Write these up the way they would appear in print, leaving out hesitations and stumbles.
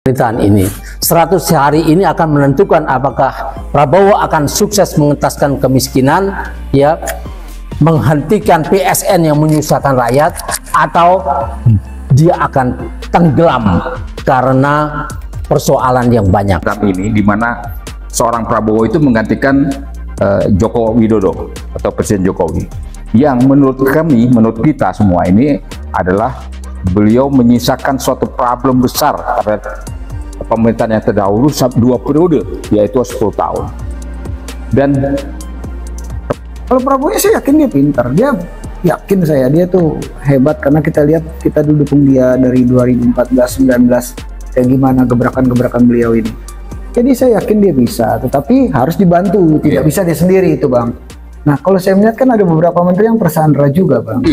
pemerintahan ini. 100 hari ini akan menentukan apakah Prabowo akan sukses mengentaskan kemiskinan, ya, menghentikan PSN yang menyusahkan rakyat, atau dia akan tenggelam karena persoalan yang banyak. Ini di mana seorang Prabowo itu menggantikan Joko Widodo atau Presiden Jokowi, yang menurut kami, menurut kita semua ini adalah beliau menyisakan suatu problem besar pada pemerintahan yang terdahulu 2 periode, yaitu 10 tahun. Dan kalau Prabowo saya yakin dia pintar, dia yakin dia tuh hebat, karena kita lihat, kita dukung dia dari 2014-19 kayak gimana gebrakan-gebrakan beliau ini. Jadi saya yakin dia bisa, tetapi harus dibantu, tidak bisa dia sendiri itu, Bang. Nah, kalau saya melihat kan ada beberapa menteri yang tersandra juga, Bang.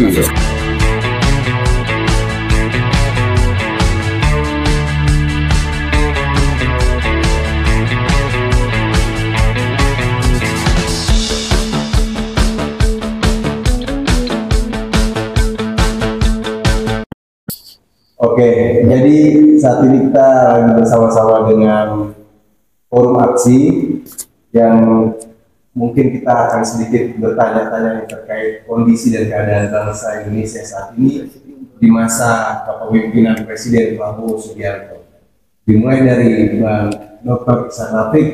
Oke, jadi saat ini kita lagi bersama-sama dengan forum aksi yang mungkin kita akan sedikit bertanya-tanya terkait kondisi dan keadaan bangsa Indonesia saat ini di masa kepemimpinan Presiden Prabowo Subianto. Dimulai dari Bang Dr. Ihsan Rafiq,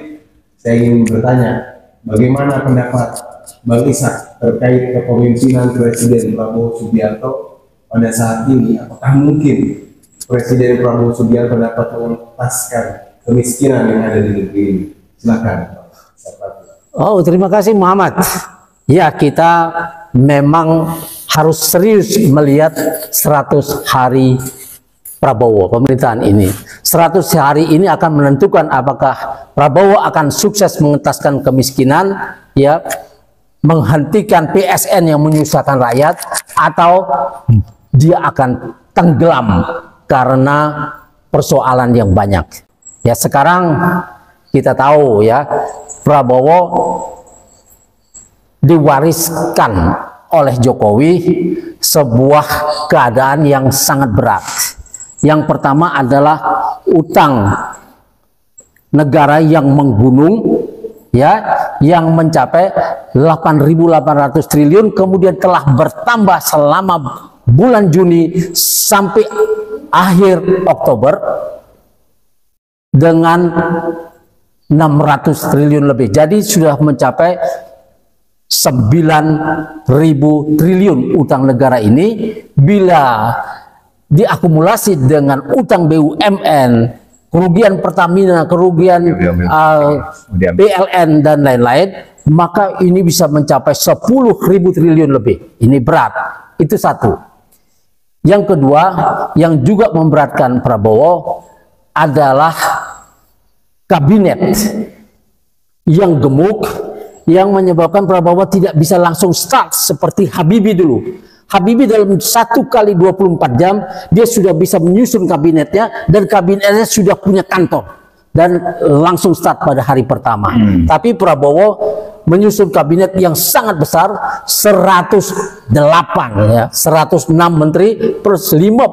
saya ingin bertanya, bagaimana pendapat Bang Ihsan terkait kepemimpinan Presiden Prabowo Subianto pada saat ini? Apakah mungkin Presiden Prabowo Subianto dapat mengentaskan kemiskinan yang ada di negeri ini? Silakan. Oh, terima kasih Muhammad. Ya, kita memang harus serius melihat 100 hari Prabowo, pemerintahan ini. 100 hari ini akan menentukan apakah Prabowo akan sukses mengentaskan kemiskinan, ya, menghentikan PSN yang menyusahkan rakyat, atau dia akan tenggelam karena persoalan yang banyak. Ya, sekarang kita tahu, ya, Prabowo diwariskan oleh Jokowi sebuah keadaan yang sangat berat. Yang pertama adalah utang negara yang menggunung, ya, yang mencapai 8.800 triliun, kemudian telah bertambah selama bulan Juni sampai akhir Oktober dengan 600 triliun lebih. Jadi sudah mencapai 9.000 triliun utang negara ini. Bila diakumulasi dengan utang BUMN, kerugian Pertamina, kerugian PLN dan lain-lain, maka ini bisa mencapai 10.000 triliun lebih. Ini berat. Itu satu. Yang kedua, yang juga memberatkan Prabowo adalah kabinet yang gemuk, yang menyebabkan Prabowo tidak bisa langsung start seperti Habibie dulu. Habibie dalam 1 kali 24 jam dia sudah bisa menyusun kabinetnya, dan kabinetnya sudah punya kantor dan langsung start pada hari pertama. Tapi Prabowo menyusun kabinet yang sangat besar, 108, ya, 106 menteri plus 56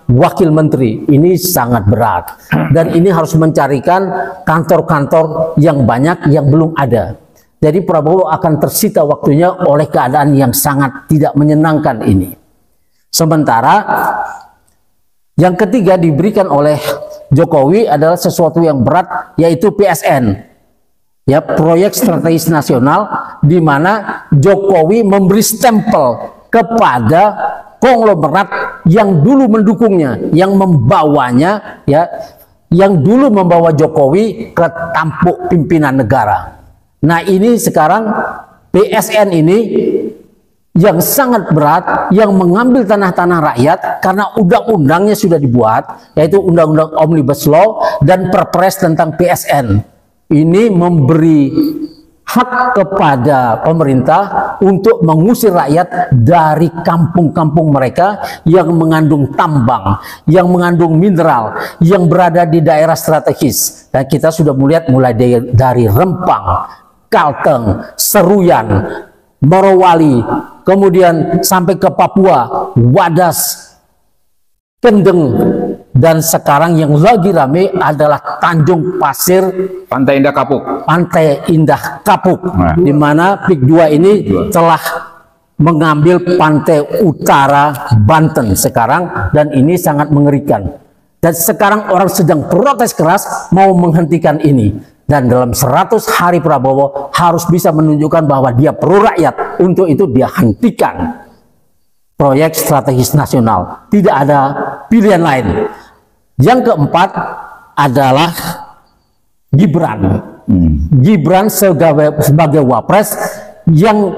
wakil menteri. Ini sangat berat, dan ini harus mencarikan kantor-kantor yang banyak yang belum ada. Jadi Prabowo akan tersita waktunya oleh keadaan yang sangat tidak menyenangkan ini. Sementara yang ketiga diberikan oleh Jokowi adalah sesuatu yang berat, yaitu PSN. Ya, proyek strategis nasional, di mana Jokowi memberi stempel kepada konglomerat yang dulu mendukungnya, yang membawanya, ya, yang dulu membawa Jokowi ke tampuk pimpinan negara. Nah, ini sekarang PSN ini yang sangat berat, yang mengambil tanah-tanah rakyat, karena undang-undangnya sudah dibuat, yaitu Undang-Undang Omnibus Law dan Perpres tentang PSN. Ini memberi hak kepada pemerintah untuk mengusir rakyat dari kampung-kampung mereka yang mengandung tambang, yang mengandung mineral, yang berada di daerah strategis. Dan kita sudah melihat mulai dari Rempang, Kalteng, Seruyan, Morowali, kemudian sampai ke Papua, Wadas, Kendeng, Dan sekarang yang lagi rame adalah Tanjung Pasir, Pantai Indah Kapuk. Pantai Indah Kapuk, Nah. di mana PIK 2 ini telah mengambil pantai utara Banten sekarang, dan ini sangat mengerikan. Dan sekarang orang sedang protes keras mau menghentikan ini. Dan dalam 100 hari Prabowo harus bisa menunjukkan bahwa dia pro rakyat. Untuk itu dia hentikan proyek strategis nasional. Tidak ada pilihan lain. Yang keempat adalah Gibran. Gibran sebagai wapres yang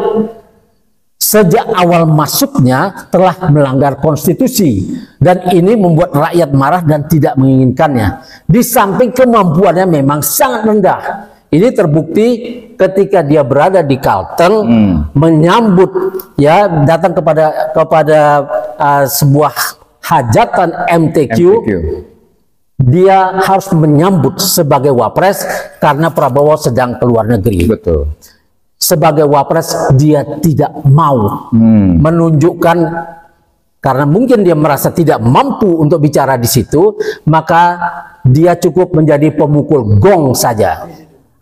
sejak awal masuknya telah melanggar konstitusi, dan ini membuat rakyat marah dan tidak menginginkannya. Di samping kemampuannya memang sangat rendah. Ini terbukti ketika dia berada di Kalteng menyambut, ya, datang kepada sebuah hajatan MTQ. Dia harus menyambut sebagai wapres karena Prabowo sedang keluar negeri. Betul. Sebagai wapres dia tidak mau menunjukkan, karena mungkin dia merasa tidak mampu untuk bicara di situ, maka dia cukup menjadi pemukul gong saja.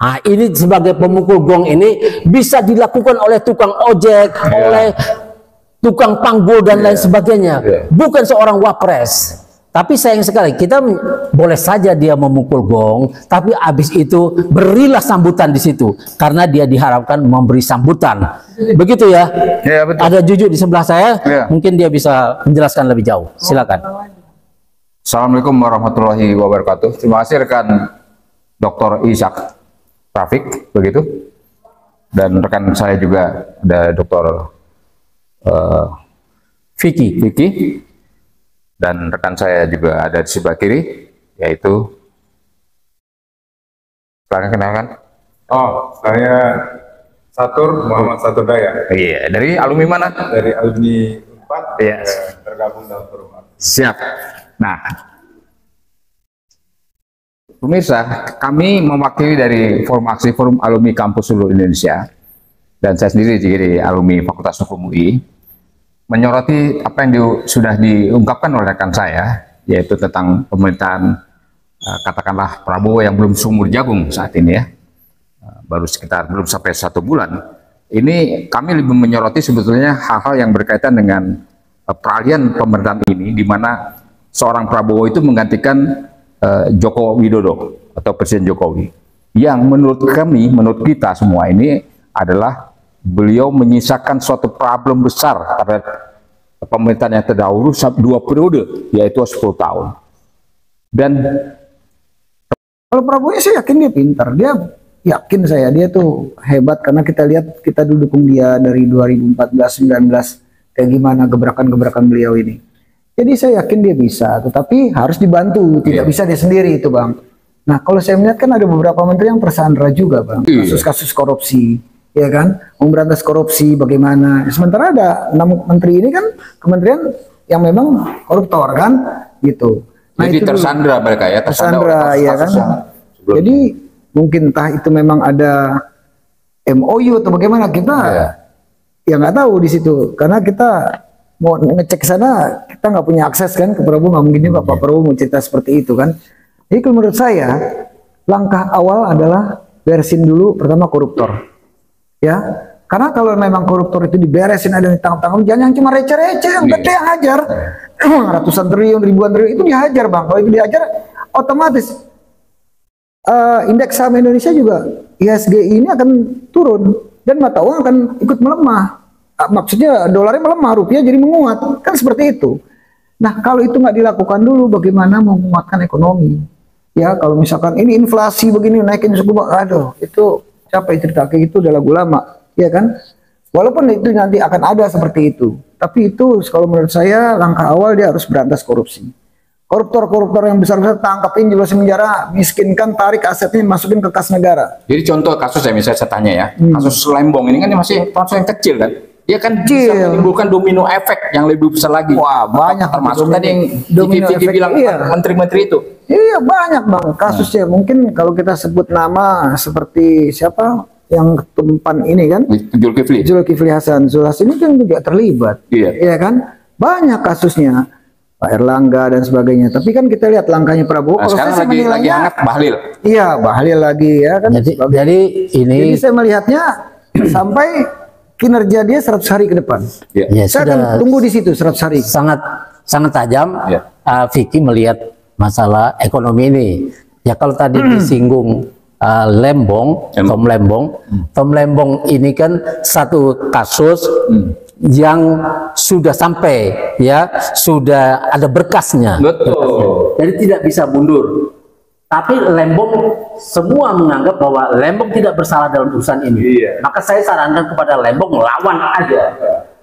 Nah, ini sebagai pemukul gong ini bisa dilakukan oleh tukang ojek, oleh tukang panggul dan lain sebagainya. Bukan seorang wapres. Tapi sayang sekali, kita boleh saja dia memukul gong, tapi habis itu berilah sambutan di situ, karena dia diharapkan memberi sambutan. Begitu ya? Ya, betul. Ada Juju di sebelah saya, Ya. mungkin dia bisa menjelaskan lebih jauh. Silakan. Assalamualaikum warahmatullahi wabarakatuh. Terima kasih rekan Dr. Ishak Rafiq, begitu. Dan rekan saya juga ada Dr. Vicky. Dan rekan saya juga ada di sebelah kiri, yaitu, silakan kenalkan. Oh, saya Satur, Muhammad Satur Daya, Iya, dari alumni mana? dari alumni 4 Iya. tergabung dalam forum aksi. Siap. Nah, pemirsa, kami mewakili dari Forum Aksi Forum Alumni Kampus seluruh Indonesia, dan saya sendiri jadi alumni Fakultas Hukum UI, menyoroti apa yang sudah diungkapkan oleh rekan saya, yaitu tentang pemerintahan katakanlah Prabowo yang belum sumur jagung saat ini, ya, baru sekitar belum sampai 1 bulan. Ini kami lebih menyoroti sebetulnya hal-hal yang berkaitan dengan peralihan pemerintahan ini, di mana seorang Prabowo itu menggantikan Joko Widodo atau Presiden Jokowi, yang menurut kami, menurut kita semua ini adalah beliau menyisakan suatu problem besar pada pemerintahan yang terdahulu 2 periode, yaitu 10 tahun. Dan Kalau Prabowo saya yakin dia pintar, dia yakin dia tuh hebat, karena kita lihat, kita dukung dia dari 2014-19 kayak gimana gebrakan-gebrakan beliau ini. Jadi saya yakin dia bisa, tetapi harus dibantu, tidak bisa dia sendiri itu, Bang. Nah, kalau saya melihat kan ada beberapa menteri yang tersandra juga, Bang, kasus-kasus korupsi, ya kan, memberantas korupsi bagaimana. Sementara ada 6 menteri ini kan kementerian yang memang koruptor kan, gitu. Nah, jadi itu tersandra mereka ya, tersandra, ya kan. Jadi mungkin entah itu memang ada MOU atau bagaimana, kita ya nggak tahu di situ, karena kita mau ngecek ke sana kita nggak punya akses kan ke Prabowo, nggak mungkin juga Pak Prabowo mau cerita seperti itu kan. Jadi kalau menurut saya langkah awal adalah beresin dulu pertama koruptor, ya, karena kalau memang koruptor itu diberesin, ada yang ditangkap-tangkap, jangan yang cuma receh-receh, yang gede yang hajar ratusan triliun, ribuan triliun itu dihajar, Bang. Kalau itu dihajar otomatis indeks saham Indonesia juga IHSG ini akan turun dan mata uang akan ikut melemah. Maksudnya dolarnya melemah, rupiah jadi menguat, kan seperti itu. Nah, kalau itu nggak dilakukan dulu, bagaimana mau menguatkan ekonomi? Ya, kalau misalkan ini inflasi begini naikin suku bunga, aduh, itu capek cerita kayak gitu, udah lagu lama, ya kan? Walaupun itu nanti akan ada seperti itu, tapi itu kalau menurut saya langkah awal dia harus berantas korupsi. Koruptor-koruptor yang besar-besar tangkapin, jelasin penjara, miskinkan, tarik asetnya, masukin ke kas negara. Jadi contoh kasus ya, misalnya saya tanya ya, kasus Lembong ini kan masih kasus yang kecil kan? Dia kan bisa menimbulkan domino efek yang lebih besar lagi. Wah, banyak. Termasuk tadi yang domino Vicky efek, bilang iya. menteri-menteri itu. Iya, banyak, Bang, kasusnya. Mungkin kalau kita sebut nama seperti siapa yang ketumpan ini kan, Zulkifli Zulkifli Hasan ini kan juga terlibat. Iya. Iya kan? Banyak kasusnya. Pak Erlangga dan sebagainya. Tapi kan kita lihat langkahnya Prabowo. Nah, Kalau sekarang saya sih lagi menilainya, hangat Bahlil. iya Bahlil lagi ya kan. Jadi ini Jadi saya melihatnya sampai kinerja dia 100 hari ke depan. Ya. ya Saya sudah akan tunggu di situ 100 hari. sangat tajam Ya. Vicky melihat masalah ekonomi ini. Ya kalau tadi disinggung Lembong, Tom Lembong ini kan satu kasus yang sudah sampai ya, sudah ada berkasnya. Betul. Jadi tidak bisa mundur. Tapi Lembong semua menganggap bahwa Lembong tidak bersalah dalam urusan ini. Iya. Maka saya sarankan kepada Lembong lawan aja,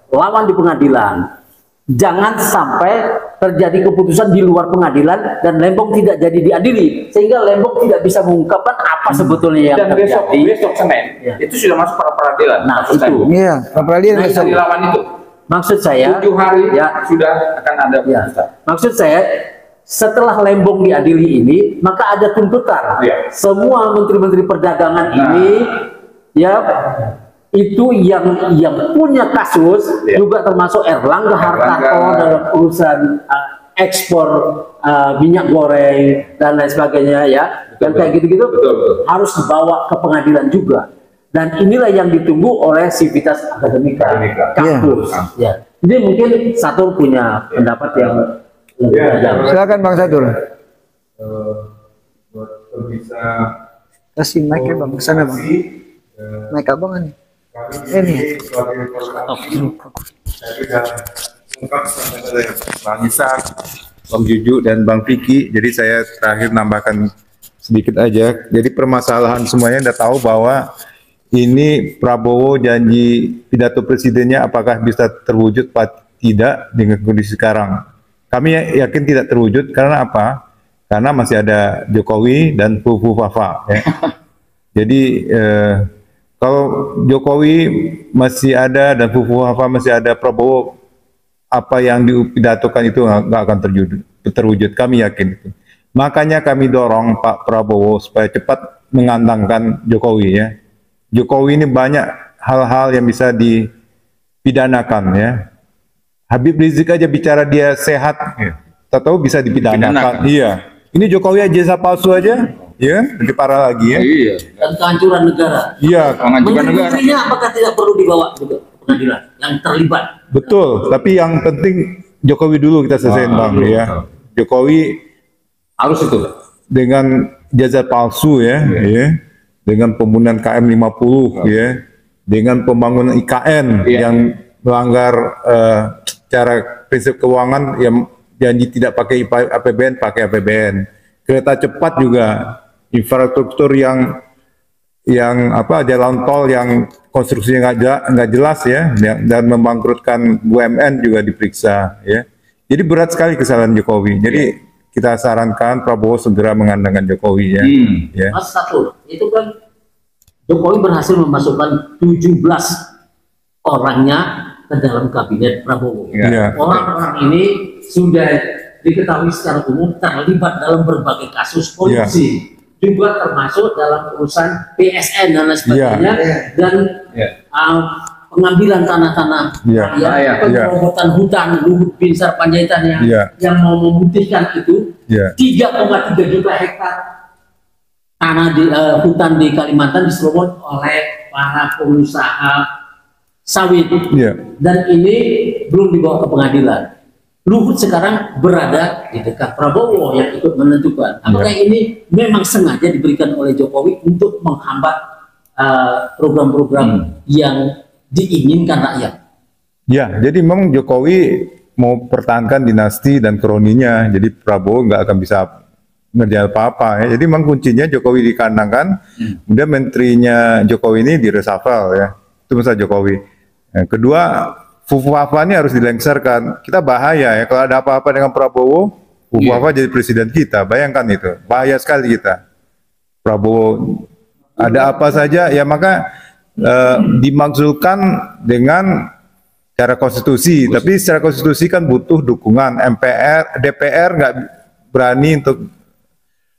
lawan di pengadilan. Jangan sampai terjadi keputusan di luar pengadilan dan Lembong tidak jadi diadili, sehingga Lembong tidak bisa mengungkapkan apa sebetulnya yang Dan besok terjadi. Senin Ya. itu sudah masuk pra peradilan. Nah, Kasus itu. tadi. Iya, Pak Prabowo Nah, besok. dilawan itu Maksud saya, 7 hari ya, sudah akan ada ya. putusan. Maksud saya, setelah Lembong diadili ini, maka ada tuntutan. Iya. Semua menteri-menteri perdagangan ini, ya, itu yang punya kasus, Iya. juga termasuk Erlangga Hartarto dalam urusan ekspor minyak goreng dan lain sebagainya, ya, dan kayak gitu-gitu Betul. harus dibawa ke pengadilan juga. Dan inilah yang ditunggu oleh Civitas Akademika, kampus. Ya. Jadi mungkin Satur punya pendapat yang lebih tajam. Silakan Bang Satur. Buat bisa Kasih mic-nya Bang, ke sana Bang. Mic Abang ini. Ini. sebagai korban saya sudah ungkap sama Bang Ishak, Bang Juju dan Bang Vicky. Jadi saya terakhir nambahkan sedikit aja. Jadi permasalahan semuanya udah tahu bahwa ini Prabowo janji pidato presidennya apakah bisa terwujud atau tidak dengan kondisi sekarang. Kami yakin tidak terwujud karena apa? Karena masih ada Jokowi dan Fufu Fafa. Ya. Jadi kalau Jokowi masih ada dan Fufu Fafa masih ada, Prabowo apa yang dipidatokan itu nggak akan terwujud. Kami yakin itu. Makanya kami dorong Pak Prabowo supaya cepat mengandangkan Jokowi ya. Jokowi ini banyak hal-hal yang bisa dipidanakan ya. Habib Rizik aja bicara dia sehat, tahu bisa dipidanakan. Iya. Ini Jokowi aja jasa palsu aja, ya, lebih parah lagi ya. Iya. Dan kehancuran negara. Iya, Mengajukan negara. Menteri-menterinya apakah tidak perlu dibawa juga ke pengadilan yang terlibat? betul. Tapi yang penting Jokowi dulu kita selesaiin Bang ya. Jokowi Harus itu. dengan jasa palsu ya, ya. Dengan pembunuhan KM 50 ya, dengan pembangunan IKN yang melanggar cara prinsip keuangan yang janji tidak pakai APBN, pakai APBN. Kereta cepat juga, infrastruktur yang jalan tol yang konstruksinya nggak jelas ya, dan membangkrutkan BUMN juga diperiksa ya. Jadi berat sekali kesalahan Jokowi. Jadi kita sarankan Prabowo segera mengandangkan Jokowi ya. Ya. Mas Satur, itu kan Jokowi berhasil memasukkan 17 orangnya ke dalam kabinet Prabowo. Iya. Orang-orang ini sudah diketahui secara umum terlibat dalam berbagai kasus korupsi, juga termasuk dalam urusan PSN dan lain sebagainya, dan pengambilan tanah-tanah rakyat, penyerobotan hutan Luhut Binsar Panjaitan yang mau memutihkan itu 3,3 juta hektar tanah di hutan di Kalimantan diserobot oleh para pengusaha sawit, dan ini belum dibawa ke pengadilan. Luhut sekarang berada di dekat Prabowo yang ikut menentukan. Apakah ini memang sengaja diberikan oleh Jokowi untuk menghambat program-program yang diinginkan rakyat? Ya, jadi memang Jokowi mau pertahankan dinasti dan kroninya, jadi Prabowo nggak akan bisa ngerjain apa-apa ya. Jadi memang kuncinya Jokowi dikandangkan, kemudian menterinya Jokowi ini diresafel ya. Itu masalah Jokowi. Yang kedua, Fufu Fafa ini harus dilengsarkan. Kita bahaya ya kalau ada apa-apa dengan Prabowo, Fufu Fafa jadi presiden kita. Bayangkan itu, bahaya sekali kita. Prabowo ada apa saja ya, maka dimaksudkan dengan cara konstitusi. Tapi secara konstitusi kan butuh dukungan MPR, DPR nggak berani untuk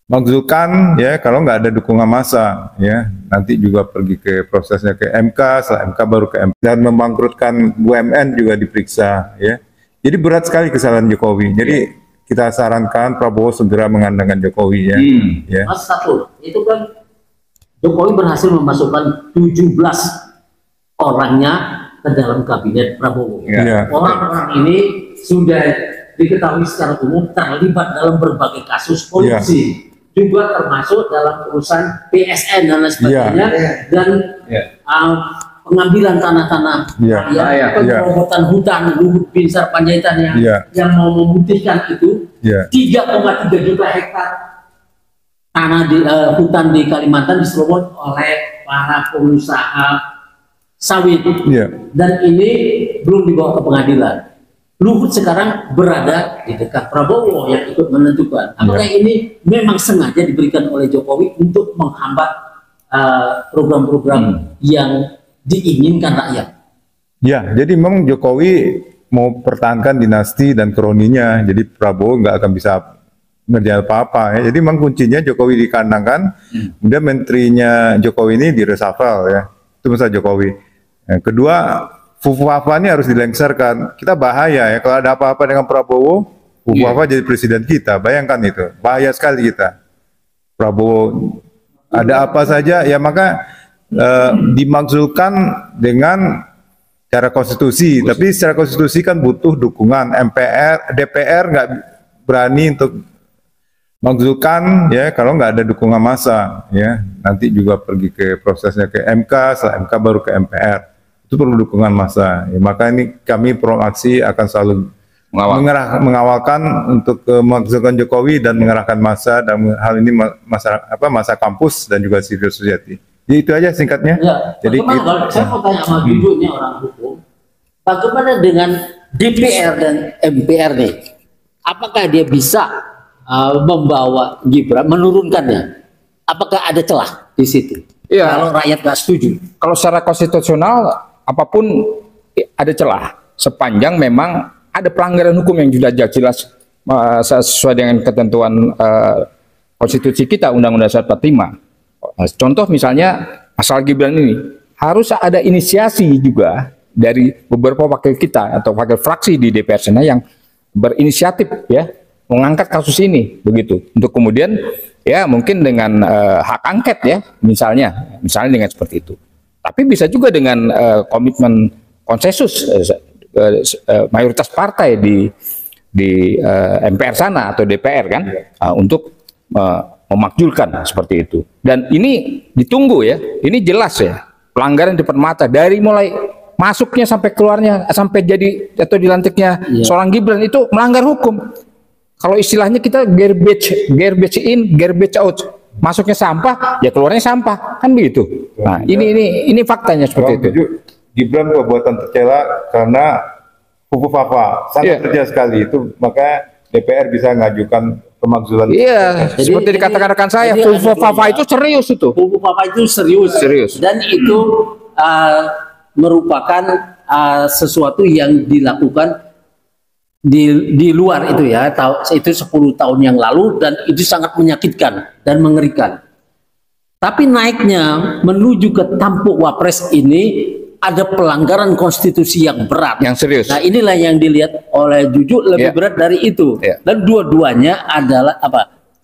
maksudkan ya kalau nggak ada dukungan massa ya, nanti juga pergi ke prosesnya ke MK, setelah MK baru ke MP, dan membangkrutkan BUMN juga diperiksa ya. Jadi berat sekali kesalahan Jokowi. Jadi kita sarankan Prabowo segera mengandangkan Jokowi ya. Ya. Mas satu, itu kan Jokowi berhasil memasukkan 17 orangnya ke dalam kabinet Prabowo. Ya. Orang-orang ini sudah diketahui secara umum terlibat dalam berbagai kasus korupsi. Juga termasuk dalam urusan PSN dan lain sebagainya. Dan pengambilan tanah-tanah pengerobotan hutan Luhut Binsar Panjaitan yang mau memutihkan itu 3,3 juta hektar tanah di hutan di Kalimantan diserobot oleh para pengusaha sawit dan ini belum dibawa ke pengadilan. Luhut sekarang berada di dekat Prabowo yang ikut menentukan. Apakah ini memang sengaja diberikan oleh Jokowi untuk menghambat program-program yang diinginkan rakyat? Ya, jadi memang Jokowi mau pertahankan dinasti dan kroninya, jadi Prabowo nggak akan bisa ngerjain apa-apa ya. Jadi memang kuncinya Jokowi dikandangkan, kemudian menterinya Jokowi ini diresafel ya, itu masa Jokowi. Yang kedua, Fufuafa ini harus dilengsarkan. Kita bahaya ya, kalau ada apa-apa dengan Prabowo, Fufuafa jadi presiden kita, bayangkan itu, bahaya sekali kita. Prabowo ada apa saja ya, maka dimakzulkan dengan cara konstitusi, tapi secara konstitusi kan butuh dukungan DPR nggak berani untuk makzulkan ya kalau nggak ada dukungan massa ya, nanti juga pergi ke prosesnya ke MK, setelah MK baru ke MPR, itu perlu dukungan massa ya, maka ini kami Forum Aksi akan selalu mengawalkan untuk memakzulkan Jokowi dan mengerahkan massa dan hal ini masa kampus dan juga civil society. Jadi itu aja singkatnya. Ya, jadi kalau saya mau tanya sama jujurnya orang hukum, bagaimana dengan DPR dan MPR nih? Apakah dia bisa membawa Gibran, menurunkannya? Apakah ada celah di situ? Ya. Kalau rakyat nggak setuju? Kalau secara konstitusional apapun ada celah, sepanjang memang ada pelanggaran hukum yang sudah jelas sesuai dengan ketentuan konstitusi kita, Undang-Undang Dasar 45. Contoh misalnya masalah Gibran ini harus ada inisiasi juga dari beberapa wakil kita atau wakil fraksi di DPR sana yang berinisiatif ya mengangkat kasus ini begitu, untuk kemudian ya mungkin dengan hak angket ya misalnya dengan seperti itu. Tapi bisa juga dengan komitmen konsensus mayoritas partai di MPR sana atau DPR kan untuk memakzulkan seperti itu. Dan ini ditunggu ya, ini jelas ya, pelanggaran di depan mata dari mulai masuknya sampai keluarnya sampai jadi atau dilantiknya seorang Gibran itu melanggar hukum. Kalau istilahnya kita garbage in, garbage out. Masuknya sampah, ya keluarnya sampah, kan begitu. Nah, ini faktanya seperti itu. Gibran perbuatan tercela karena Fufuafa sangat tercela sekali itu, maka DPR bisa mengajukan pemakzulan. Iya, seperti dikatakan rekan saya, Fufuafa itu serius itu. Fufuafa itu serius. Dan itu merupakan sesuatu yang dilakukan di luar itu ya, itu 10 tahun yang lalu, dan itu sangat menyakitkan dan mengerikan. Tapi naiknya menuju ke tampuk Wapres ini ada pelanggaran konstitusi yang berat, yang serius. Nah, inilah yang dilihat oleh Juju lebih berat dari itu. Dan dua-duanya adalah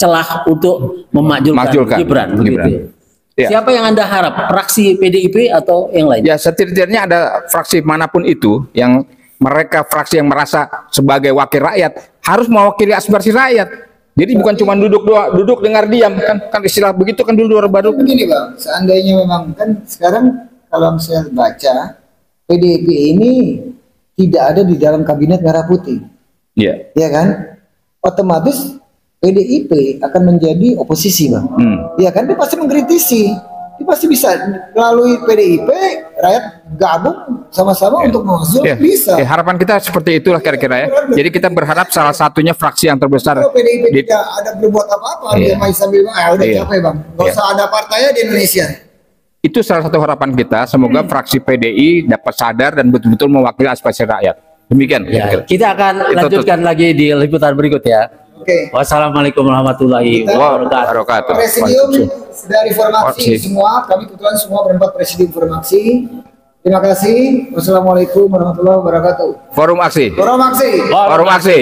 celah untuk memakzulkan Gibran. Begitu. Siapa yang Anda harap? Fraksi PDIP atau yang lain? Ya, setidak-tidaknya ada fraksi manapun itu yang mereka fraksi yang merasa sebagai wakil rakyat harus mewakili aspirasi rakyat. Jadi bukan cuma duduk dengar diam kan istilah begitu kan dulu baru. Begini Bang, seandainya memang kan sekarang kalau saya baca PDIP ini tidak ada di dalam kabinet merah putih. Iya. Ya kan? Otomatis PDIP akan menjadi oposisi, Bang. Ya kan, dia pasti mengkritisi. Dia pasti bisa melalui PDIP rakyat gabung sama-sama untuk masuk bisa. Harapan kita seperti itulah kira-kira ya. Jadi kita berharap salah satunya fraksi yang terbesar. Kalau PDIP tidak ada berbuat apa-apa, dia main sambil udah capek Bang. Gak usah ada partainya di Indonesia. Itu salah satu harapan kita. Semoga fraksi PDI dapat sadar dan betul-betul mewakili aspirasi rakyat. Demikian. Ya, kita akan lanjutkan lagi di liputan berikut ya. Oke. Wassalamualaikum warahmatullahi wabarakatuh. Presidium dari Forum Aksi semua, kami kebetulan semua berempat presidium Forum Aksi. Terima kasih. Wassalamualaikum warahmatullahi wabarakatuh. Forum Aksi. Forum Aksi. Forum Aksi.